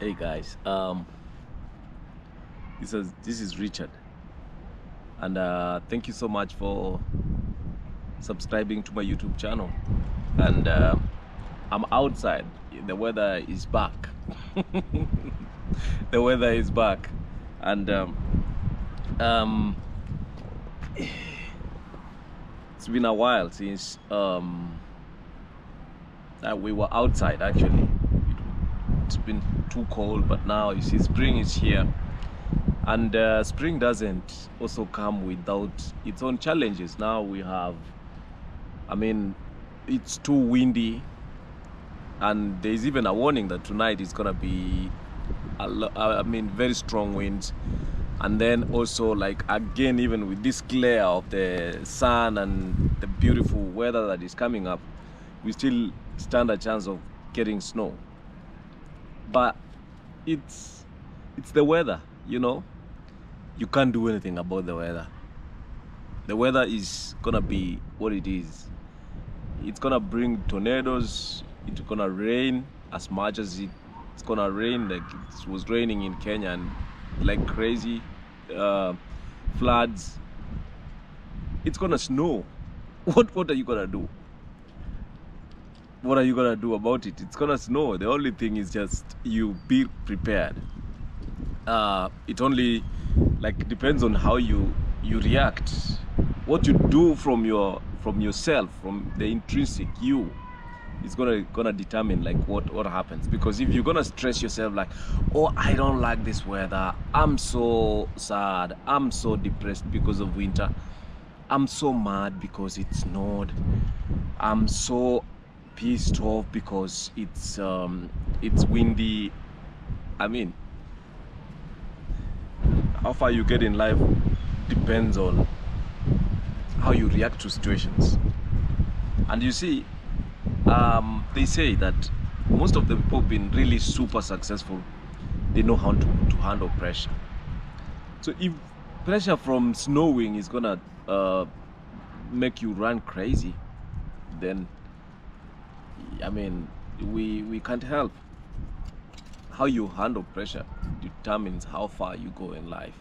Hey guys, this is Richard, and thank you so much for subscribing to my YouTube channel. And I'm outside. The weather is back. The weather is back, and um, it's been a while since we were outside. Actually, it's been too cold, but now you see, spring is here. And spring doesn't also come without its own challenges. Now we have, I mean, it's too windy, and there's even a warning that tonight is gonna be, very strong winds. And then also, like again, even with this glare of the sun and the beautiful weather that is coming up, we still stand a chance of getting snow. But it's the weather, you know. You can't do anything about the weather. The weather is gonna be what it is. It's gonna bring tornadoes. It's gonna rain as much as it's gonna rain, like it was raining in Kenya, and like crazy, uh, floods. It's gonna snow. What are you gonna do? What are you gonna do about it? It's gonna snow. The only thing is just you be prepared. It only like depends on how you react. What you do from yourself, from the intrinsic you, is gonna determine like what happens. Because if you're gonna stress yourself like, oh, I don't like this weather, I'm so sad, I'm so depressed because of winter, I'm so mad because it snowed, I'm so pissed off because it's windy. I mean, how far you get in life depends on how you react to situations. And you see, they say that most of the people who've been really super successful, they know how to handle pressure. So if pressure from snowing is gonna make you run crazy, then I mean, we can't help. How you handle pressure determines how far you go in life.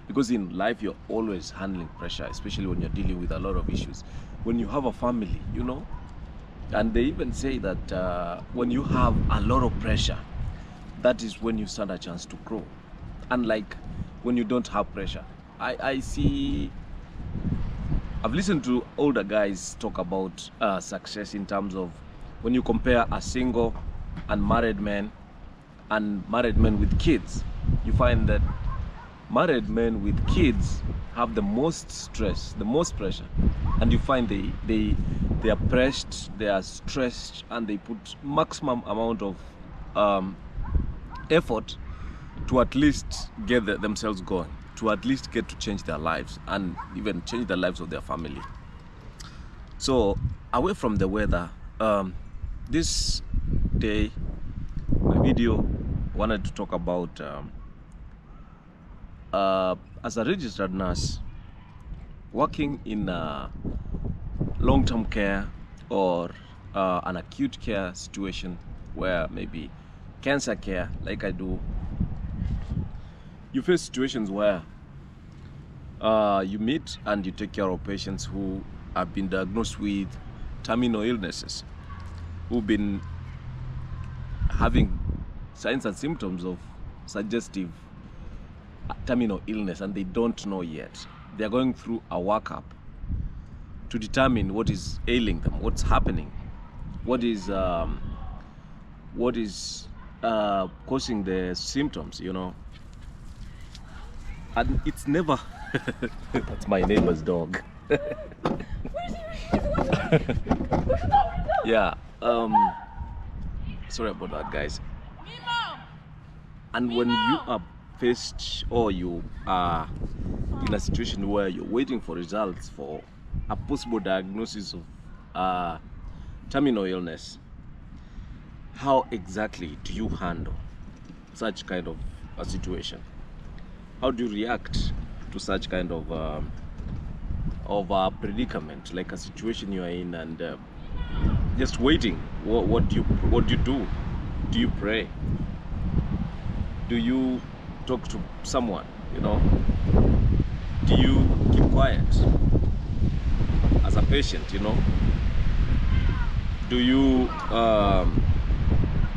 Because in life, you're always handling pressure, especially when you're dealing with a lot of issues. When you have a family, you know, and they even say that when you have a lot of pressure, that is when you stand a chance to grow. Unlike when you don't have pressure. I see, I've listened to older guys talk about success in terms of when you compare a single and married man and married men with kids, you find that married men with kids have the most stress, the most pressure, and you find they are pressed, they are stressed, and they put maximum amount of effort to at least get themselves going, to at least get to change their lives and even change the lives of their family. So away from the weather, this day my video wanted to talk about as a registered nurse working in long-term care or an acute care situation where maybe cancer care like I do. You face situations where you meet and you take care of patients who have been diagnosed with terminal illnesses, who've been having signs and symptoms of suggestive terminal illness, and they don't know yet. They're going through a workup to determine what is ailing them, what's happening, what is causing the symptoms, you know. And it's never that's my neighbor's dog. Yeah, sorry about that, guys. And when you are faced, or you are in a situation where you're waiting for results for a possible diagnosis of terminal illness, how exactly do you handle such kind of a situation? How do you react to such kind of a predicament, like a situation you are in, and just waiting? What do you do? Do you pray? Do you talk to someone, you know? Do you keep quiet as a patient, you know? Do you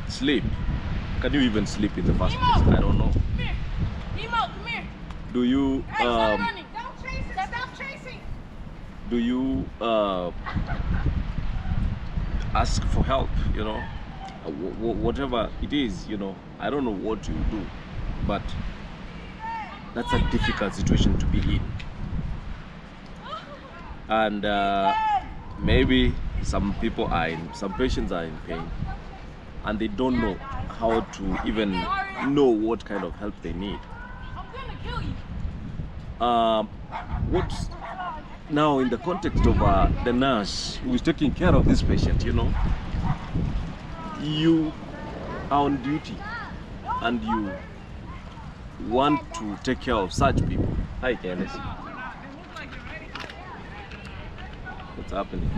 sleep? Can you even sleep in the first place? I don't know. Come here. Do you Hey, stop running. Don't chase it. Stop chasing. do you ask for help, you know? Whatever it is, you know, I don't know what you do, but that's a difficult situation to be in. And maybe some patients are in pain, and they don't know how to even know what kind of help they need. I'm gonna kill you. What now in the context of the nurse who is taking care of this patient, you know, you are on duty and you want to take care of such people. Hi, Candace. What's happening?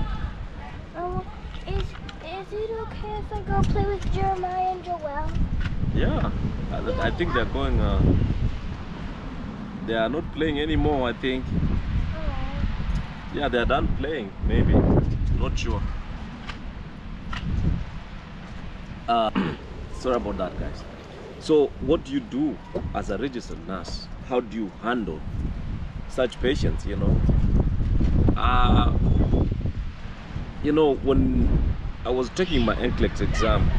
Is it okay if I go play with Jeremiah and Joel? Yeah, I think they're going. They are not playing anymore, I think. Yeah, they're done playing, maybe. Not sure. Sorry about that, guys. So, what do you do as a registered nurse? How do you handle such patients, you know? When I was taking my NCLEX exam,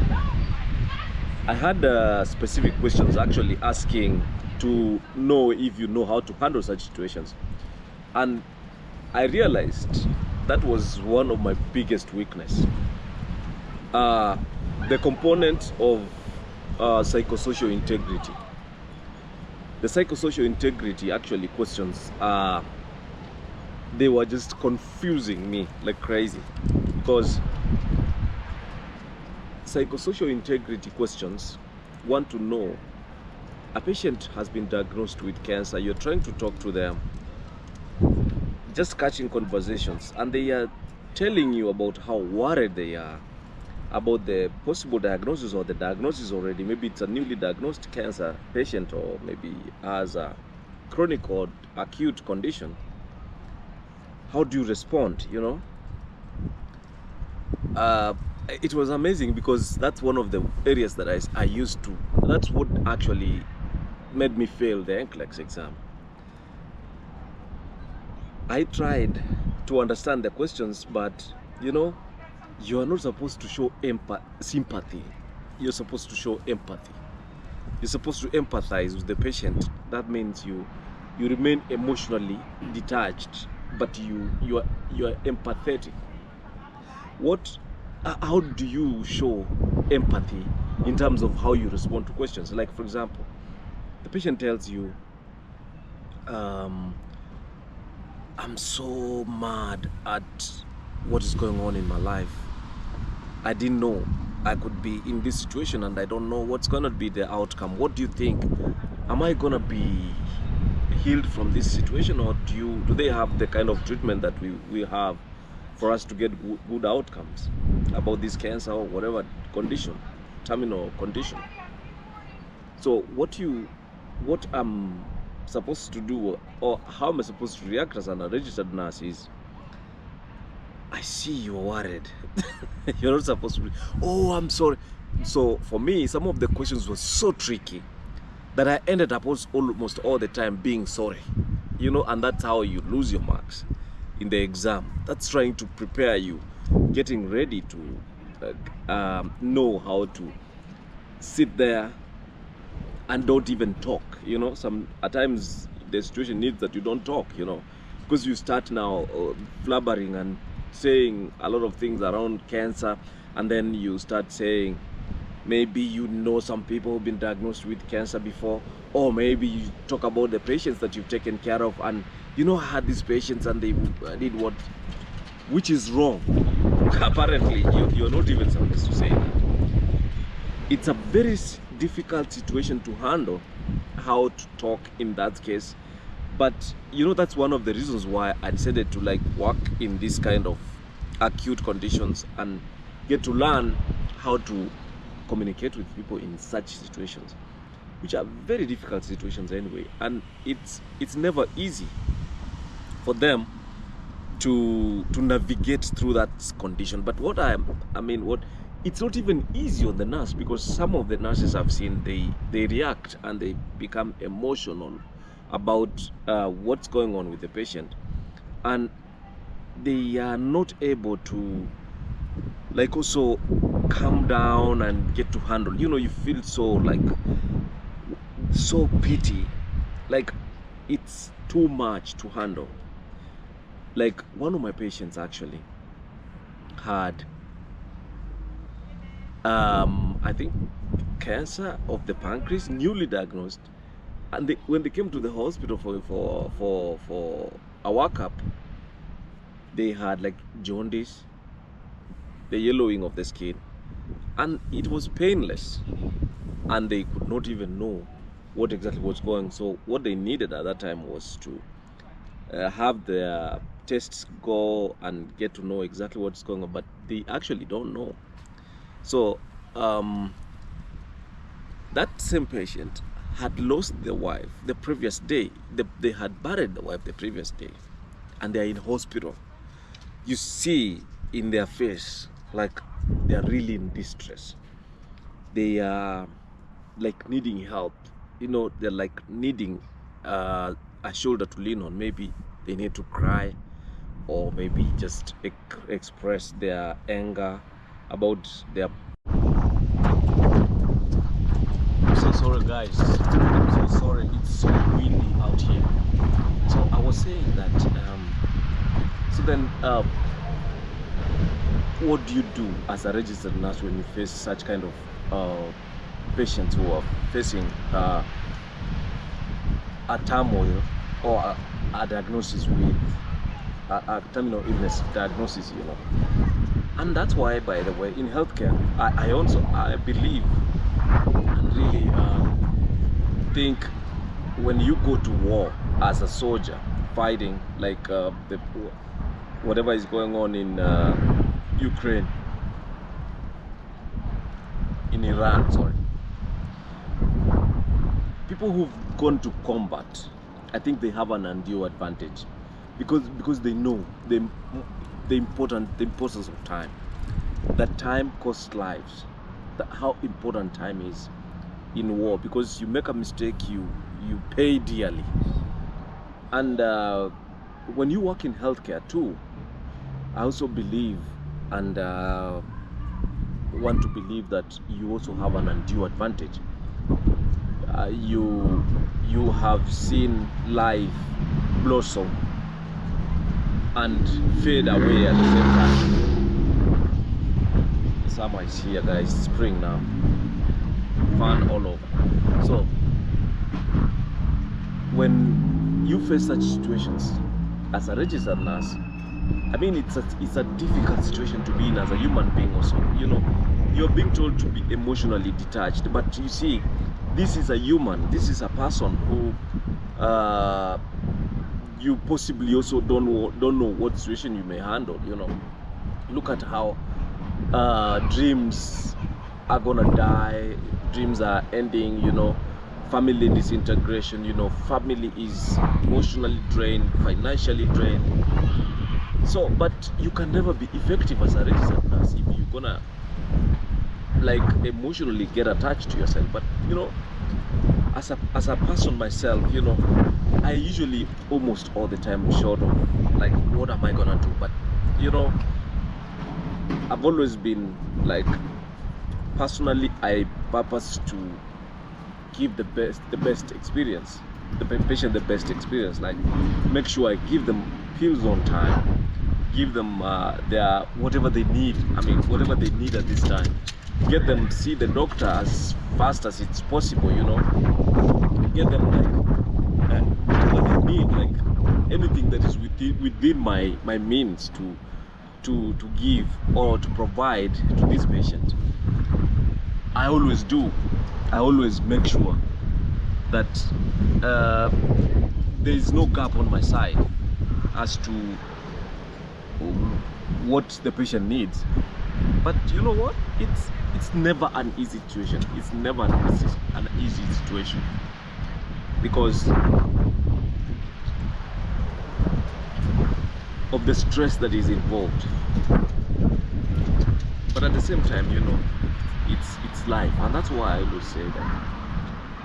I had specific questions actually asking to know if you know how to handle such situations. And I realized that was one of my biggest weakness. The component of psychosocial integrity. The psychosocial integrity actually questions, they were just confusing me like crazy, because psychosocial integrity questions want to know a patient has been diagnosed with cancer, you're trying to talk to them, just catching conversations, and they are telling you about how worried they are about the possible diagnosis or the diagnosis already. Maybe it's a newly diagnosed cancer patient, or maybe has a chronic or acute condition. How do you respond, you know? It was amazing because that's one of the areas that I used to, that's what actually made me fail the NCLEX exam. I tried to understand the questions, but you know, you are not supposed to show sympathy. You're supposed to show empathy. You're supposed to empathize with the patient. That means you remain emotionally detached, but you are empathetic. How do you show empathy in terms of how you respond to questions? Like, for example, the patient tells you, I'm so mad at what is going on in my life. I didn't know I could be in this situation, and I don't know what's gonna be the outcome. What do you think? Am I gonna be healed from this situation, or do they have the kind of treatment that we have for us to get good outcomes about this cancer or whatever condition, terminal condition? So what I'm supposed to do, or how am I supposed to react as a registered nurse, is, I see you're worried. You're not supposed to be, oh, I'm sorry. So for me, some of the questions were so tricky that I ended up almost all the time being sorry, you know, and that's how you lose your marks in the exam. That's trying to prepare you, getting ready to know how to sit there and don't even talk, you know. At times the situation needs that you don't talk, you know, because you start now blabbering and saying a lot of things around cancer, and then you start saying, maybe you know some people who've been diagnosed with cancer before, or maybe you talk about the patients that you've taken care of, and you know, I had these patients and they did what, which is wrong. Apparently you're not even supposed to say that. It's a very difficult situation to handle, how to talk in that case. But you know, that's one of the reasons why I decided to like work in this kind of acute conditions and get to learn how to communicate with people in such situations. which are very difficult situations anyway, and it's never easy for them to navigate through that condition. But what it's not even easy on the nurse, because some of the nurses I've seen, they react and they become emotional about what's going on with the patient, and they are not able to like also calm down and get to handle, you feel so pity, like it's too much to handle. Like one of my patients actually had I think cancer of the pancreas, newly diagnosed, and when they came to the hospital for a workup, they had like jaundice, the yellowing of the skin, and it was painless, and they could not even know what exactly was going. So what they needed at that time was to have their tests go and get to know exactly what's going on, but they actually don't know. So that same patient had lost their wife the previous day. They had buried the wife the previous day, and they're in hospital. You see in their face like they're really in distress. They are like needing help, they're like needing a shoulder to lean on. Maybe they need to cry, or maybe just express their anger about their... I'm so sorry guys, I'm so sorry, it's so windy out here. So I was saying that what do you do as a registered nurse when you face such kind of patients who are facing a turmoil or a diagnosis with a terminal illness diagnosis, And that's why, by the way, in healthcare, I believe and really think when you go to war as a soldier fighting, like whatever is going on in Ukraine, in Iran, sorry, people who've gone to combat, I think they have an undue advantage, because they know the importance of time. That time costs lives. How important time is in war, because you make a mistake, you pay dearly. And when you work in healthcare too, I also believe and want to believe that you also have an undue advantage. You have seen life blossom and fade away at the same time. The summer is here, guys. Spring now. Fun all over. So when you face such situations as a registered nurse, it's a difficult situation to be in as a human being also. You're being told to be emotionally detached, but you see, this is a human, this is a person who you possibly also don't know what situation you may handle. Look at how dreams are gonna die, dreams are ending, family disintegration, family is emotionally drained, financially drained. So, but you can never be effective as a registered nurse if you're gonna like emotionally get attached to yourself. But as a person myself, I usually almost all the time short of like, what am I gonna do? But I've always been like, personally, I purpose to give the best experience, the patient the best experience. Like, make sure I give them pills on time, give them their whatever they need. Whatever they need at this time. Get them see the doctor as fast as it's possible. Get them like whatever they need, like anything that is within my means to give or to provide to this patient. I always do. I always make sure that there is no gap on my side as to what the patient needs. But you know what? It's never an easy situation. It's never an easy situation, because of the stress that is involved. But at the same time, you know, it's life, and that's why I always say that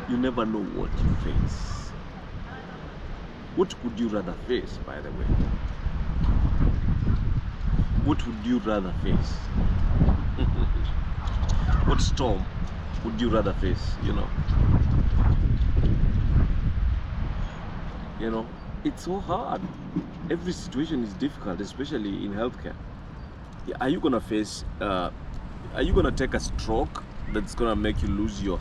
you never know what you face. What would you rather face, by the way? What would you rather face? What storm would you rather face? You know, it's so hard. Every situation is difficult, especially in healthcare. Are you gonna face? Are you gonna take a stroke that's gonna make you lose your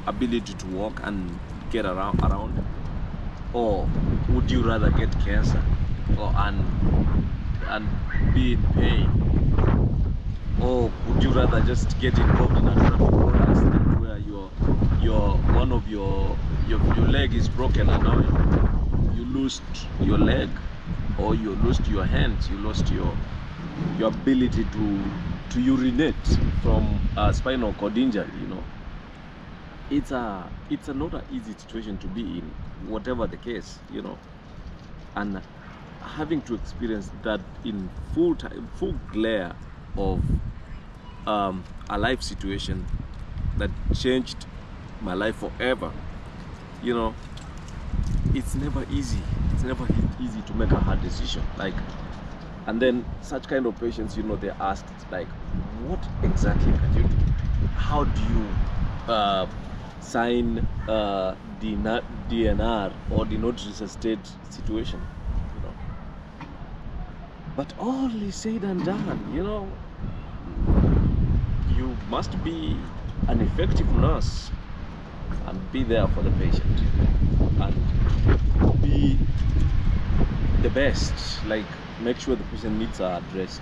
ability to walk and get around? Or would you rather get cancer and be in pain? Or would you rather just get involved in a traffic road accident where one of your leg is broken and now you lost your leg, or you lost your hands, you lost your ability to urinate from a spinal cord injury? You know, it's not an easy situation to be in, whatever the case, you know. And having to experience that in full glare of a life situation that changed my life forever, you know, it's never easy. It's never easy to make a hard decision. Like, and then such kind of patients, you know, they asked, like, what exactly can you do? How do you sign DNR or the not resuscitate situation? You know, but all is said and done, you know, you must be an effective nurse and be there for the patient and be the best. Like, make sure the patient needs are addressed.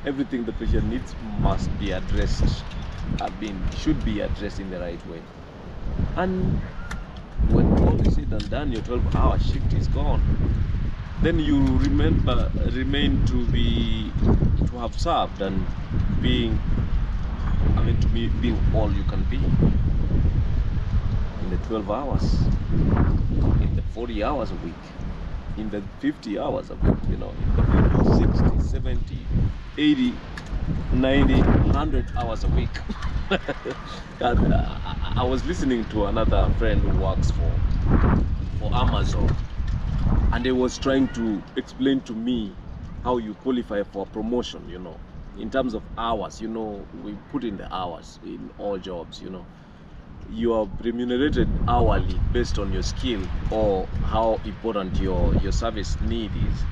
Everything the patient needs must be addressed. Should be addressed in the right way. And when all is said and done, your 12-hour shift is gone. Then you remain to have served and being all you can be in the 12 hours, in the 40 hours a week, in the 50 hours a week, you know, in the 50, 60, 70, 80, 90, 100 hours a week. I was listening to another friend who works for Amazon, and he was trying to explain to me how you qualify for promotion, you know, in terms of hours. You know, we put in the hours in all jobs, you know. You are remunerated hourly based on your skill or how important your service need is.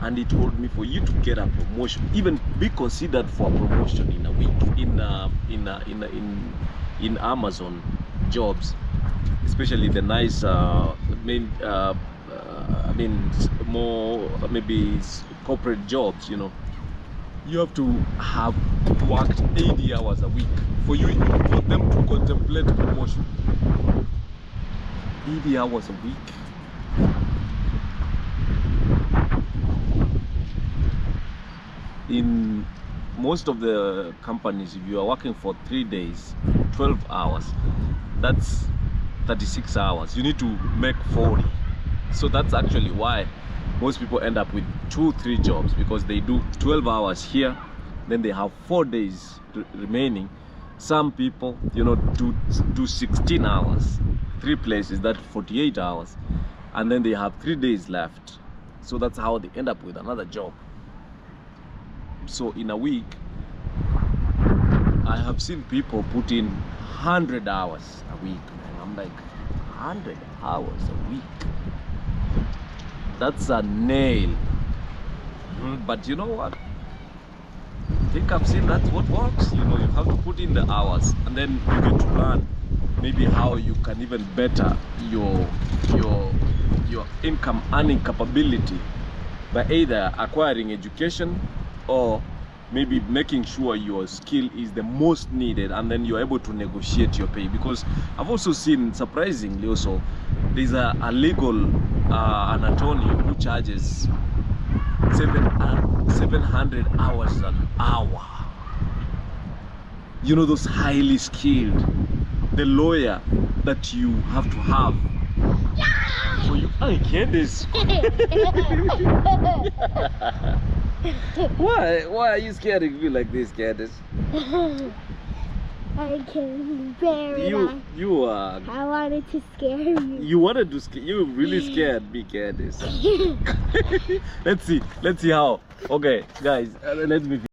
And he told me, for you to get a promotion, even be considered for a promotion in a week in Amazon jobs, especially the nice more maybe corporate jobs, you know, you have to have worked 80 hours a week for them to contemplate promotion. 80 hours a week. In most of the companies, if you are working for 3 days, 12 hours, that's 36 hours. You need to make 40. So that's actually why most people end up with 2-3 jobs, because they do 12 hours here, then they have 4 days remaining. Some people, you know, do 16 hours, 3 places, that's 48 hours, and then they have 3 days left. So that's how they end up with another job. So in a week, I have seen people put in 100 hours a week, and I'm like, 100 hours a week? That's a nail. But you know what? I think I've seen that's what works. You know, you have to put in the hours, and then you get to learn maybe how you can even better your income earning capability by either acquiring education or maybe making sure your skill is the most needed, and then you're able to negotiate your pay. Because I've also seen, surprisingly also, there's a legal an attorney who charges 700 hours an hour. You know, those highly skilled, the lawyer that you have to have for you. Hey, Candice. Why are you scaring me like this, Candice? I can bear it. You are. I wanted to scare you. You wanted to scare. You really scared me, Candice. Let's see how. Okay, guys, let me finish.